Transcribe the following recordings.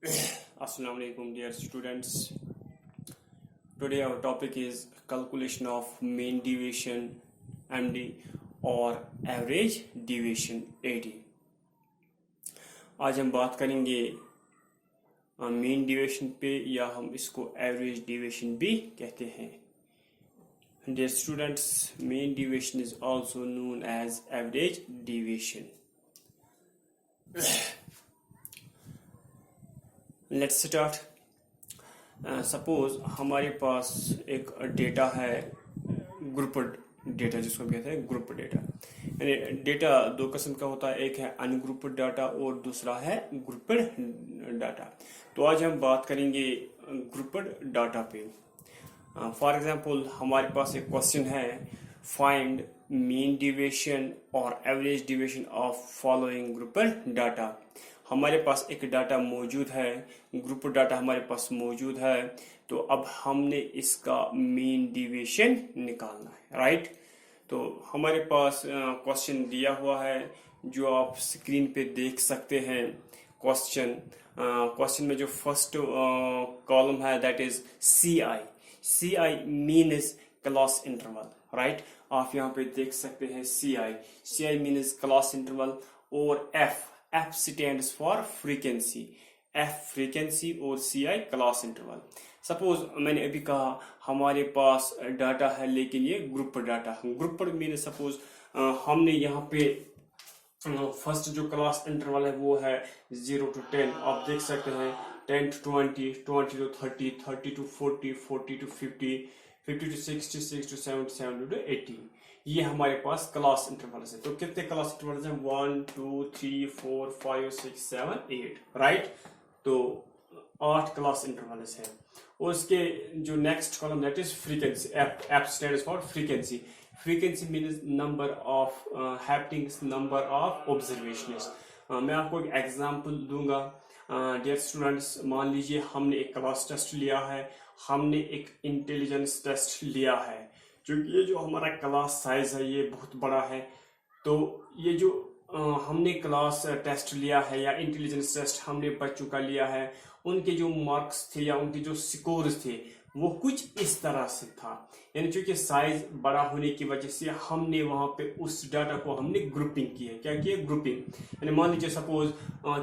Assalamu alaikum dear students. Today our topic is calculation of mean deviation MD और average deviation AD. आज हम बात करेंगे mean deviation पे या हम इसको average deviation भी कहते हैं. Dear students, mean deviation is also known as average deviation. Let's start. Suppose हमारे पास एक डेटा है, ग्रुप्ड डेटा जिसको कहते हैं ग्रुप डेटा. यानी डेटा दो किस्म का होता है, एक है अनग्रुप्ड डाटा और दूसरा है ग्रुप्ड डाटा. तो आज हम बात करेंगे ग्रुप्ड डाटा पे. फॉर एग्जांपल हमारे पास एक क्वेश्चन है, फाइंड मीन डिविएशन और average deviation of following grouped data. हमारे पास एक डाटा मौजूद है, ग्रुप डाटा हमारे पास मौजूद है, तो अब हमने इसका मीन डिविएशन निकालना है, राइट. तो हमारे पास क्वेश्चन दिया हुआ है जो आप स्क्रीन पे देख सकते हैं. क्वेश्चन में जो फर्स्ट कॉलम है that is C I mean is class interval, right. आप यहाँ पे देख सकते हैं C I mean is class interval और F stands for frequency, F frequency और CI क्लास इंटरवल. सपोज मैंने अभी कहा हमारे पास डाटा है लेकिन ये group data. Group mean suppose हमने यहाँ पे फर्स्ट जो क्लास इंटरवल है वो है 0 to 10. आप देख सकते हैं 10 to 20, 20 to 30, 30 to 40, 40 to 50, 50 to 60, 60 to 70, 70 to 80. ये हमारे पास क्लास इंटरवल्स है. तो कितने क्लास इंटरवल्स हैं? 1 2 3 4 5 6 7 8, राइट. तो 8 क्लास इंटरवल्स हैं. और उसके जो next column that is frequency. F stands for frequency. Frequency means number of happenings, number of observations. मैं आपको एक एग्जांपल दूंगा. डियर स्टूडेंट्स, मान लीजिए हमने एक क्लास टेस्ट लिया है, हमने एक इंटेलिजेंस टेस्ट लिया है. क्योंकि ये जो हमारा क्लास साइज है ये बहुत बड़ा है, तो ये जो हमने क्लास टेस्ट लिया है या इंटेलिजेंस टेस्ट हमने बच्चों का लिया है, उनके जो मार्क्स थे या उनके जो स्कोर्स थे वो कुछ इस तरह से था. यानी क्योंकि साइज बड़ा होने की वजह से हमने वहां पे उस डाटा को हमने ग्रुपिंग की है. क्या किया? ग्रुपिंग. यानी मान लीजिए सपोज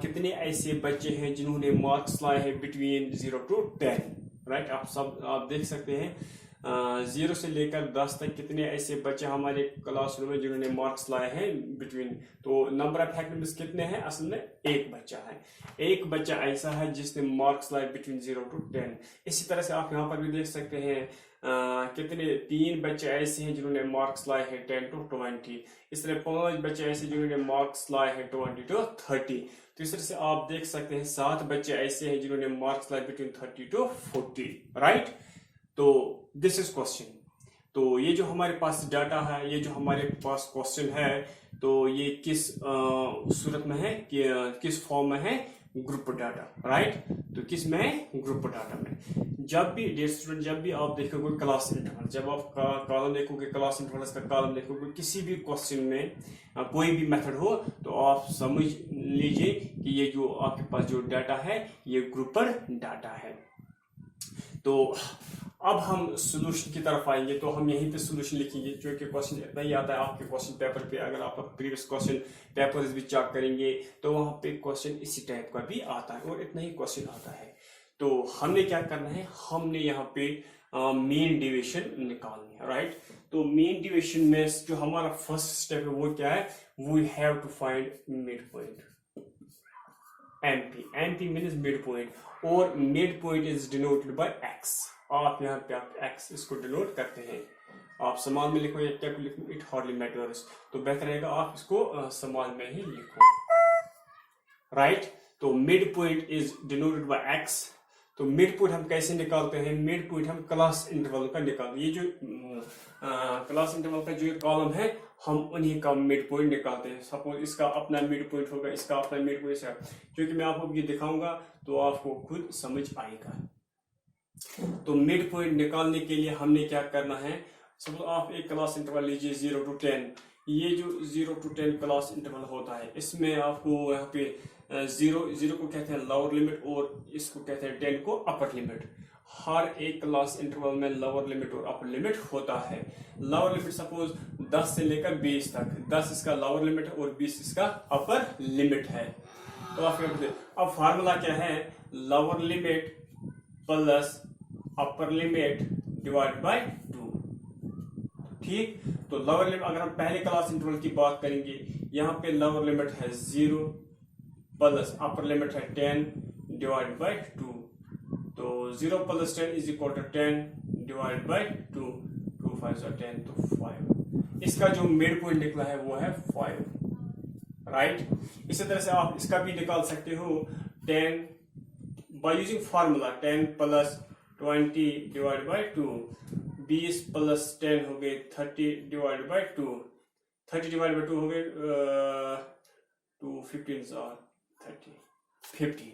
कितने ऐसे बच्चे हैं जिन्होंने मार्क्स लाए हैं बिटवीन 0 to 10, राइट. आप देख सकते हैं 0 से लेकर 10 तक कितने ऐसे बच्चे हमारे क्लासरूम में जिन्होंने मार्क्स लाए हैं बिटवीन. तो नंबर ऑफ फैक्टर्स कितने हैं? असल में एक बच्चा है. एक बच्चा ऐसा है जिसने मार्क्स लाए बिटवीन 0 to 10. इसी तरह से आप यहाँ पर भी देख सकते हैं कितने 3 बच्चे ऐसे हैं जिन्होंने मार्क्स लाए हैं 10 to 20. इस तरह 5 बच्चे ऐसे जिन्होंने मार्क्स लाए हैं 20 to 30. तो इस तरह से आप देख सकते हैं 7 बच्चे ऐसे हैं जिन्होंने मार्क्स लाए बिटवीन 30 to 40, राइट. तो दिस इज क्वेश्चन. तो ये जो हमारे पास डाटा है, ये जो हमारे पास क्वेश्चन है, तो ये किस सूरत में है, किस फॉर्म में है? Group data, right. तो किस में है? ग्रुप डाटा में. जब भी डियर स्टूडेंट, जब भी आप देखोगे क्लास इंटरवल, जब आप कॉलम देखोगे, क्लास इंटरवल का कॉलम देखोगे, किसी भी क्वेश्चन में कोई भी मेथड हो, तो आप समझ लीजिए कि ये जो आपके पास जो डाटा है ये ग्रुप डाटा है. तो अब हम सोल्यूशन की तरफ आएंगे. तो हम यहीं पे सोल्यूशन लिखेंगे क्योंकि क्वेश्चन इतना ही आता है आपके क्वेश्चन पेपर पे. अगर आप प्रीवियस क्वेश्चन पेपर्स भी चेक करेंगे तो वहां पे क्वेश्चन इसी टाइप का भी आता है और इतना ही क्वेश्चन आता है. तो हमने क्या करना है, हमने यहाँ पे मीन डिविएशन निकालनी है, राइट. तो मीन डिविएशन में जो हमारा फर्स्ट स्टेप है वो क्या है? We have to find mid point. MP means mid point और mid point is denoted by x. आप यहाँ पे आप x इसको डिनोट करते हैं. आप समाल में लिखो या क्या लिखो, इट हार्डली मैटर्स. तो बेहतर रहेगा आप इसको समाल में ही लिखो, राइट. तो mid point is denoted by x. तो मिड पॉइंट हम कैसे निकालते हैं? मिड पॉइंट हम क्लास इंटरवल का निकालते हैं. ये जो क्लास इंटरवल का जो कॉलम है हम उन्हीं का मिड पॉइंट निकालते हैं. सपोज इसका अपना मिड पॉइंट होगा, इसका अपना मिड पॉइंट है. क्योंकि मैं आपको ये दिखाऊंगा तो आपको खुद समझ आएगा. तो मिड पॉइंट निकालने के लिए हमने क्या करना है? सपोज आप एक क्लास इंटरवल लीजिए 0 to 10. ये जो 0 to 10 क्लास इंटरवल होता है इसमें आपको यहाँ पे जीरो को कहते हैं लोअर लिमिट और इसको कहते हैं 10 को अपर लिमिट। हर एक क्लास इंटरवल में लोअर लिमिट और अपर लिमिट होता है। लोअर लिमिट सपोज 10 से लेकर 20 तक, 10 इसका लोअर लिमिट है और 20 इसका अपर लिमिट है। तो आप अब फार्मूला क्या है, lower limit plus upper limit divide by 2। ठीक, तो लोअर लिमिट अगर हम पहले क्लास इंटरवल की बात करेंगे, यहाँ पे लोअर लिमिट है 0 प्लस अपर लिमिट है 10 डिवाइड बाय 2। तो 0 plus 10 is equal to 10 divide by 2, 2 5 10 तो 5। इसका जो मिड पॉइंट निकला है वो है 5, राइट। इसी तरह से आप इसका भी निकाल सकते हो 10 bye using formula 10 plus 20 divide by 2, 20 plus 10 हो गए 30 डिवाइड बाय 2, 30 डिवाइड बाय 2 हो गए 2 15 और 30 15,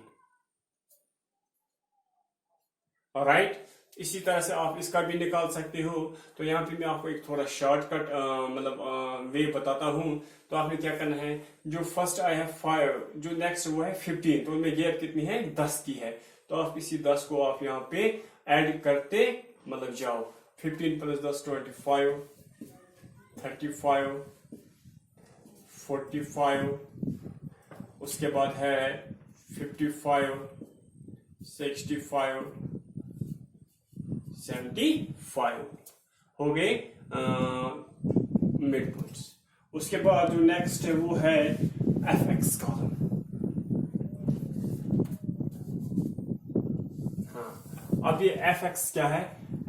राइट। इसी तरह से आप इसका भी निकाल सकते हो। तो यहाँ पे मैं आपको एक थोड़ा शॉर्टकट मतलब वे बताता हूँ। तो आपने क्या करना है, जो फर्स्ट आया है 5, जो नेक्स्ट वो है 15, तो उनमें गैप कितनी है, 10 की है। तो आप इसी 10 को आप यहाँ पे ऐड करते मतलब जाओ, 15 प्लस 10 25, 35, 45, उसके बाद है 55, 65, 75 हो गए मिड पॉइंट्स। उसके बाद जो नेक्स्ट है वो है एफ एक्स कॉलम। हाँ, अब ये एफ एक्स क्या है,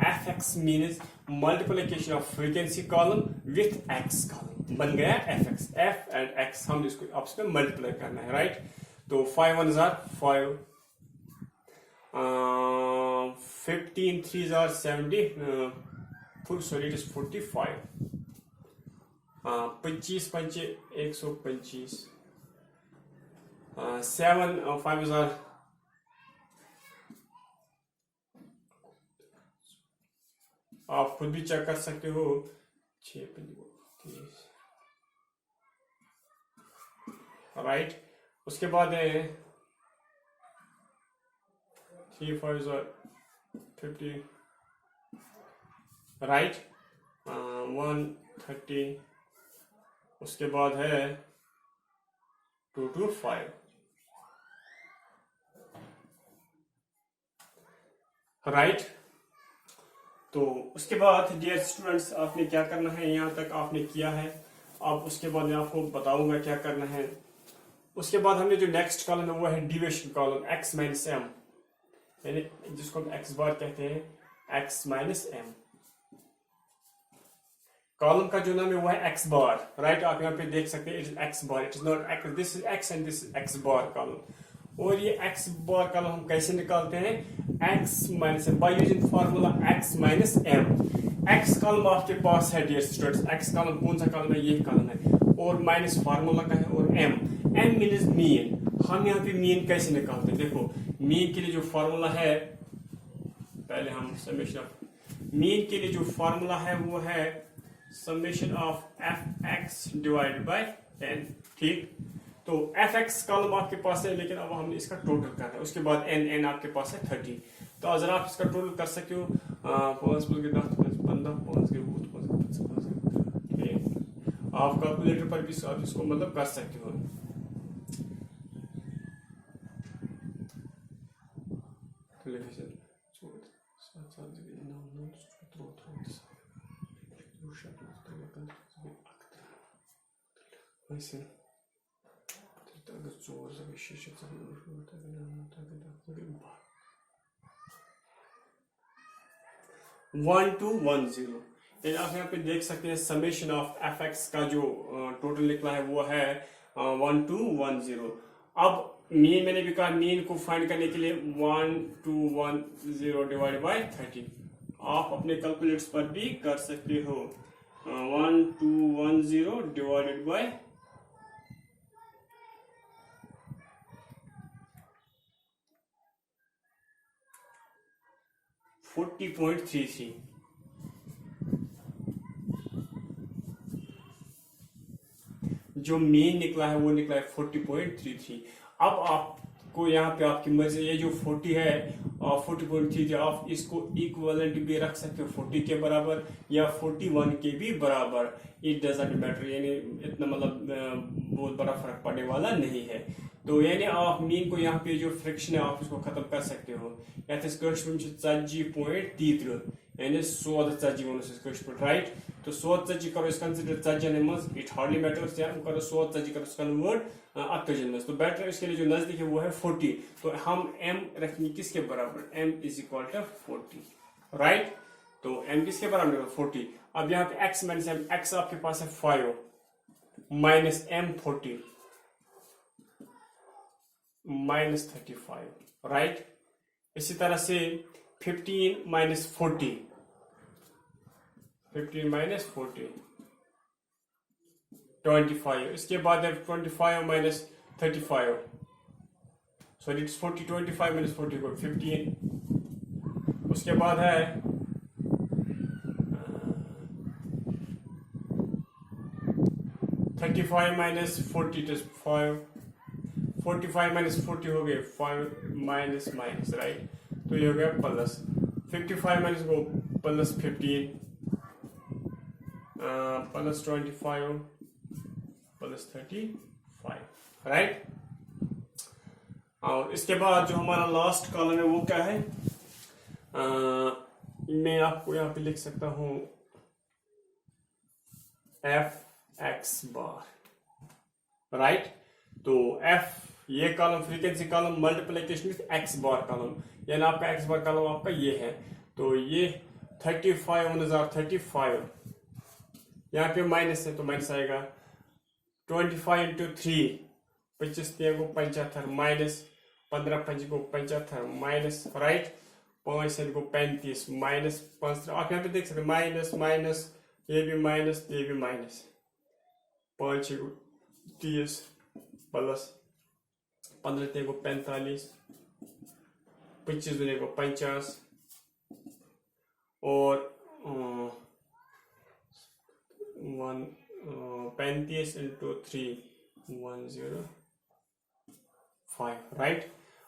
F x means multiplication of frequency column with x column, बन गया F x. F and x हम इसको आपस में मल्टीप्लाई करना है, राइट। तो 5 1 5, 15 3 70, sorry it is 45, 25 5 125, 7 5 आप खुद भी चेक कर सकते हो, 6 30, राइट। उसके बाद है 3 5 50, राइट, 130, उसके बाद है 2 2 5, राइट। तो उसके बाद डियर स्टूडेंट्स आपने क्या करना है, यहाँ तक आपने किया है। अब उसके बाद मैं आपको बताऊंगा क्या करना है। उसके बाद हमने जो नेक्स्ट कॉलम है वो है deviation column x minus M, यानी जिसको हम x बार कहते हैं, x माइनस एम। कॉलम का जो नाम है वो है x बार, राइट। आप यहाँ पे देख सकते हैं it is x bar, it is not x, this is x and this is x bar column. और ये x बार कॉलम हम कैसे निकालते हैं, x minus M by using formula x minus M. x column आपके पास है डियर स्टूडेंट्स, x कॉलम कौन सा कॉलम है, ये कॉलम है, और माइनस फार्मूला का है, और m मीन्स मीन। हम यहाँ पे मीन कैसे निकालते हैं, देखो मीन के लिए जो फार्मूला है, पहले हम समेशन ऑफ मीन के लिए जो फार्मूला है वो है summation of F X divide by N, ठीक। तो एफ एक्स कॉलम आपके पास है, लेकिन अब हमने इसका टोटल करना है। उसके बाद एन, एन आपके पास है 30। तो अगर आप इसका टोटल कर सकते हो, 5 के 10 15, 5 के 20, 5 के 25, ठीक। आप कैलकुलेटर पर भी आप इसको मतलब कर सकते हो। वन टू 1 0, आप यहाँ पे देख सकते हैं समेशन ऑफ एफ एक्स का जो टोटल निकला है वो है 1 2 1 0। अब मीन मैंने भी कहा, मीन को फाइंड करने के लिए 1 2 1 0 डिवाइड बाय 30 आप अपने कैलकुलेटर्स पर भी कर सकते हो। 1 2 1 0 डिवाइडेड बाय 40.33। जो मीन निकला है वो निकला है 40.33। अब आपको यहाँ पे आपकी मर्जी, ये जो 40 है 40.3 आप इसको इक्वलेंट भी रख सकते हो 40 के बराबर या 41 के भी बराबर, इट डजंट मैटर, यानी इतना मतलब बहुत बड़ा फर्क पड़ने वाला नहीं है। तो यानी आप मीन को यहाँ पे जो फ्रिक्शन है आप उसको खत्म कर सकते हो। यथ 40.33 यानी 140 वन राइट। तो 140 करो कंसिडर 40 मज, इट हार्डली मैटर्स, या करो 140 करो कन्वर्ट 48 मज। तो बेटर इसके लिए जो नजदीक है वो है 40, तो हम m रखेंगे किसके बराबर, m is equal to 40 right. तो m किसके बराबर 40। अब यहाँ पे x माइनस m, x आपके पास है 5 माइनस m 40 माइनस 35 राइट। इसी तरह से 15 माइनस 40, 15 माइनस 40 25, इसके बाद है 25 माइनस 35, सॉरी इट्स 40, 25 माइनस 40 को 15, उसके बाद है 35 माइनस 40 to 5, 45 माइनस 40 हो गए 5 माइनस माइनस राइट। तो ये हो गया प्लस 55 माइनस को प्लस 15 प्लस 25 प्लस 35 राइट। और इसके बाद जो हमारा लास्ट कॉलम है वो क्या है, मैं आपको यहाँ पे लिख सकता हूँ एफ एक्स बार राइट। तो एफ ये column frequency column multiplication with x bar column, यानी आपका एक्स बार कॉलम आपका ये है। तो ये 35 35, यहाँ पे माइनस है तो माइनस आएगा 25 इंटू 3, 25 को 75 माइनस 15 5 को 75 माइनस राइट, 5 को 35 माइनस 5, आप यहाँ पे देख सकते माइनस माइनस, ये भी माइनस ये भी माइनस, 5 को 30 प्लस 15 को 45, 25 को 50 और 35 इंटू 3 105 राइट।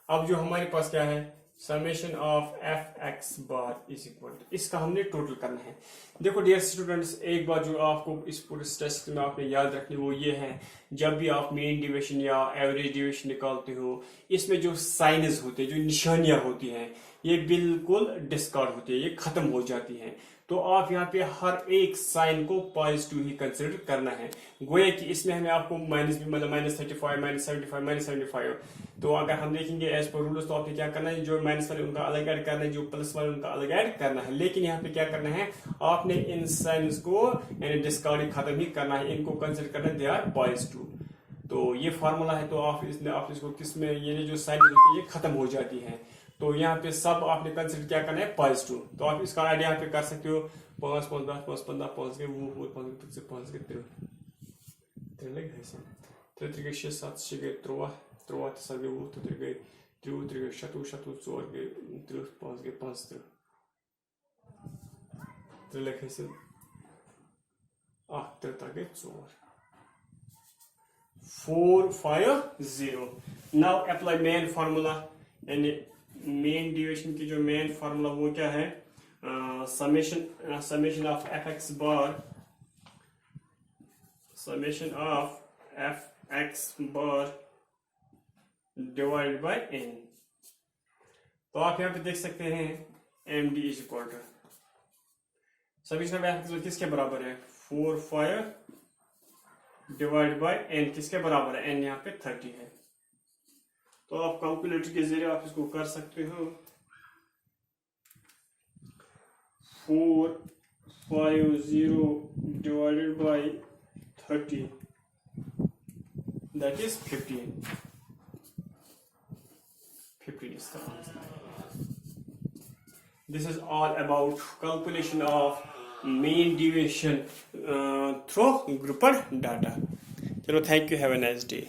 अब जो हमारे पास क्या है, summation of F X bar is equal to, इसका हमने टोटल करना है। देखो डियर स्टूडेंट्स, एक बात जो आपको इस पूरे स्टेटिस्टिक्स में आपने याद रखनी वो ये है, जब भी आप मीन डिविएशन या एवरेज डिविएशन निकालते हो, इसमें जो साइनस होते हैं, जो निशानियां होती हैं, ये बिल्कुल डिस्कार्ड होती है, ये खत्म हो जाती हैं। तो आप यहाँ पे हर एक साइन को पॉजिटिव ही कंसिडर करना है। गोया कि इसमें हमें आपको माइनस भी मतलब माइनस 35 माइनस 75 माइनस 75, तो अगर हम देखेंगे एज पर रूल्स तो आपने क्या करना है, जो माइनस वाले उनका अलग ऐड करना है, जो प्लस वाले उनका अलग ऐड करना है। लेकिन यहाँ पे क्या करना है, आपने इन साइंस को यानी डिस्कार्ड खत्म ही करना है, इनको कंसिडर करना है दे आर पॉजिटिव। तो ये फार्मूला है, तो आप इसको किसमें ये जो साइन होती है ये खत्म हो जाती है। तो यहाँ पे सब आपने कंसिडर क्या करना है पॉजिटिव। तो आप इसका आइडिया यहाँ पे कर सकते हो 5 5 10 5 15 5 के 5 5 के 3 3 लग है सम 3 3 के 6 7 6 के 3 3 7 के 5 3 के 3 3 के 7 7 4 के 3 5 के 5 3 लग है सम 8 3 के 4 5 0। नाउ अप्लाई मेन फार्मूला, यानी मेन डिविएशन की जो मेन फार्मूला वो क्या है, summation of F X bar, summation of F X bar divide by N. तो आप यहाँ पे देख सकते हैं M D is equal to summation of F X किसके बराबर है 4 5 डिवाइड बाय एन, किसके बराबर है, एन यहाँ पे 30 है। तो आप कैलकुलेटर के जरिए आप इसको कर सकते हो 450 divided by 30 that is 15 is the answer. This is all about calculation of mean deviation through grouped data. Chalo, thank you, have a nice day.